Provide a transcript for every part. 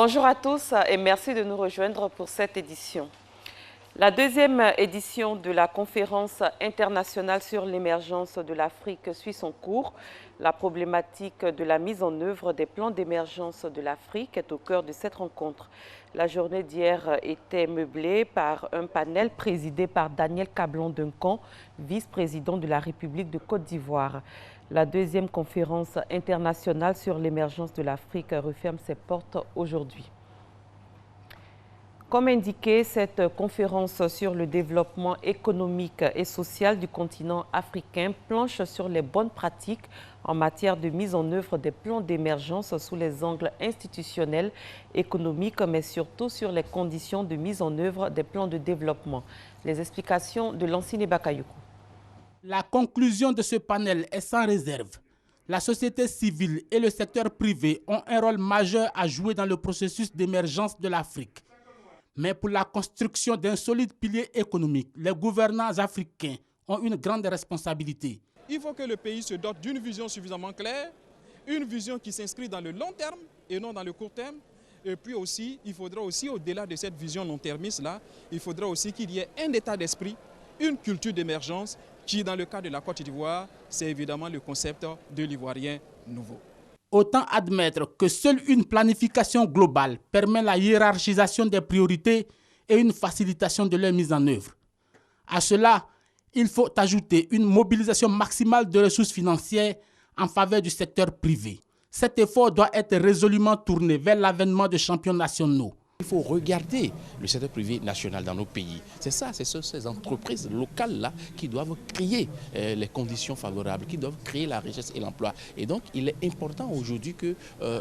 Bonjour à tous et merci de nous rejoindre pour cette édition. La deuxième édition de la conférence internationale sur l'émergence de l'Afrique suit son cours. La problématique de la mise en œuvre des plans d'émergence de l'Afrique est au cœur de cette rencontre. La journée d'hier était meublée par un panel présidé par Daniel Cablon-Duncan, vice-président de la République de Côte d'Ivoire. La deuxième conférence internationale sur l'émergence de l'Afrique referme ses portes aujourd'hui. Comme indiqué, cette conférence sur le développement économique et social du continent africain planche sur les bonnes pratiques en matière de mise en œuvre des plans d'émergence sous les angles institutionnels, économiques, mais surtout sur les conditions de mise en œuvre des plans de développement. Les explications de Lansine Bakayoko. La conclusion de ce panel est sans réserve. La société civile et le secteur privé ont un rôle majeur à jouer dans le processus d'émergence de l'Afrique. Mais pour la construction d'un solide pilier économique, les gouvernants africains ont une grande responsabilité. Il faut que le pays se dote d'une vision suffisamment claire, une vision qui s'inscrit dans le long terme et non dans le court terme. Et puis aussi, il faudra aussi, au-delà de cette vision long-termiste-là, il faudra aussi qu'il y ait un état d'esprit, une culture d'émergence qui, dans le cas de la Côte d'Ivoire, c'est évidemment le concept de l'Ivoirien nouveau. Autant admettre que seule une planification globale permet la hiérarchisation des priorités et une facilitation de leur mise en œuvre. À cela, il faut ajouter une mobilisation maximale de ressources financières en faveur du secteur privé. Cet effort doit être résolument tourné vers l'avènement de champions nationaux. Il faut regarder le secteur privé national dans nos pays. C'est ça, c'est ces entreprises locales-là qui doivent créer les conditions favorables, qui doivent créer la richesse et l'emploi. Et donc, il est important aujourd'hui que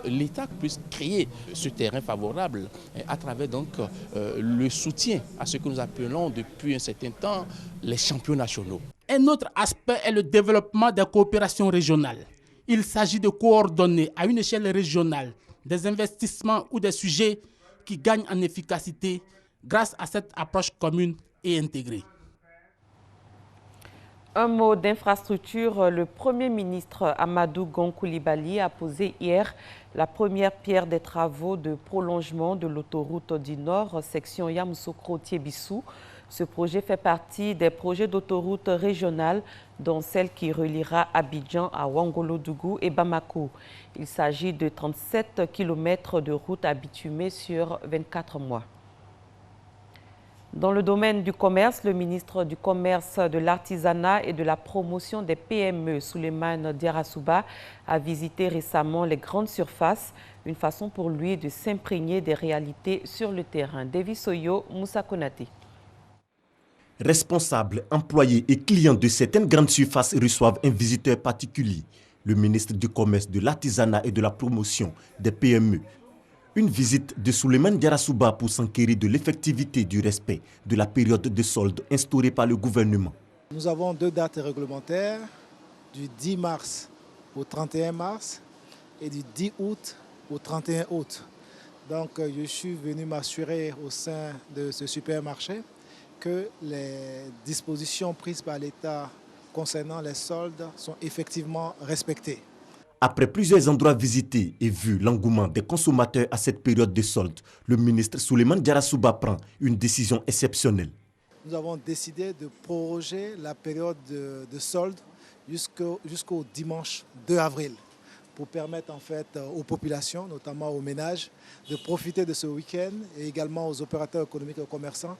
l'État puisse créer ce terrain favorable à travers donc, le soutien à ce que nous appelons depuis un certain temps les champions nationaux. Un autre aspect est le développement des coopérations régionales. Il s'agit de coordonner à une échelle régionale des investissements ou des sujets qui gagnent en efficacité grâce à cette approche commune et intégrée. Un mot d'infrastructure, le Premier ministre Amadou Gon Coulibaly a posé hier la première pierre des travaux de prolongement de l'autoroute du Nord, section Yamoussoukro-Tiébissou. Ce projet fait partie des projets d'autoroute régionale, dont celle qui reliera Abidjan à Ouangolodougou et Bamako. Il s'agit de 37 km de route à bitumer sur 24 mois. Dans le domaine du commerce, le ministre du Commerce, de l'Artisanat et de la Promotion des PME, Souleymane Diarra-Souba, a visité récemment les grandes surfaces, une façon pour lui de s'imprégner des réalités sur le terrain. David Soyo, Moussa Konaté. Responsables, employés et clients de certaines grandes surfaces reçoivent un visiteur particulier, le ministre du Commerce, de l'Artisanat et de la Promotion des PME. Une visite de Souleymane Diarra-Souba pour s'enquérir de l'effectivité du respect de la période de solde instaurée par le gouvernement. Nous avons deux dates réglementaires, du 10 mars au 31 mars et du 10 août au 31 août. Donc je suis venu m'assurer au sein de ce supermarché que les dispositions prises par l'État concernant les soldes sont effectivement respectées. Après plusieurs endroits visités et vu l'engouement des consommateurs à cette période de solde, le ministre Souleymane Diarra-Souba prend une décision exceptionnelle. Nous avons décidé de proroger la période de solde jusqu'au dimanche 2 avril pour permettre en fait aux populations, notamment aux ménages, de profiter de ce week-end et également aux opérateurs économiques et aux commerçants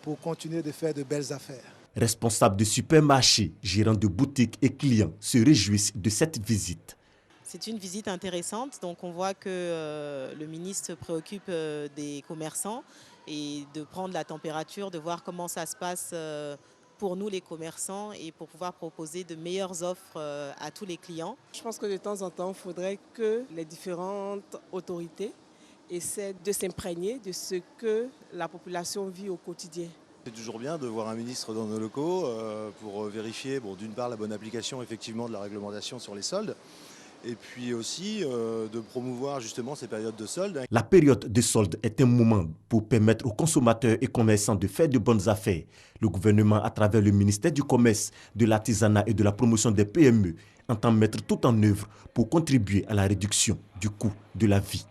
pour continuer de faire de belles affaires. Responsables de supermarchés, gérants de boutiques et clients se réjouissent de cette visite. C'est une visite intéressante, donc on voit que le ministre se préoccupe des commerçants et de prendre la température, de voir comment ça se passe pour nous les commerçants et pour pouvoir proposer de meilleures offres à tous les clients. Je pense que de temps en temps, il faudrait que les différentes autorités essaient de s'imprégner de ce que la population vit au quotidien. C'est toujours bien de voir un ministre dans nos locaux pour vérifier, d'une part, la bonne application effectivement de la réglementation sur les soldes, et puis aussi de promouvoir justement ces périodes de soldes. La période de solde est un moment pour permettre aux consommateurs et commerçants de faire de bonnes affaires. Le gouvernement, à travers le ministère du Commerce, de l'Artisanat et de la Promotion des PME, entend mettre tout en œuvre pour contribuer à la réduction du coût de la vie.